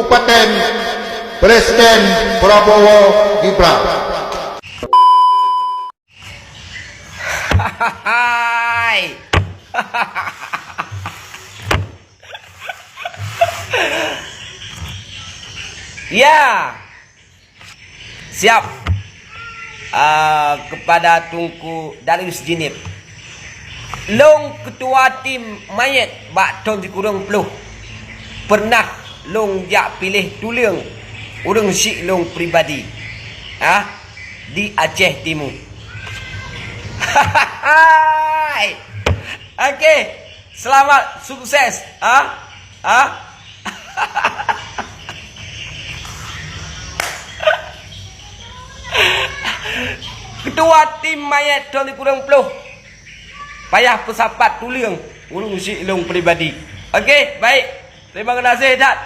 Kabupaten Presiden Prabowo Gibran. Hai. Ya. Siap. Kepada Tunku Darius Jinip. Long ketua tim mayat bak tahun dikurang peluh. Pernah long jak pilih tulang urang sik long pribadi. Di Aceh Timur. Hai. Okey. Selamat sukses. Ketua tim mayat tahun dikurang peluh. Payah pesapat tulang urang sik long pribadi. Okey, baik. Terima kasih, Dad.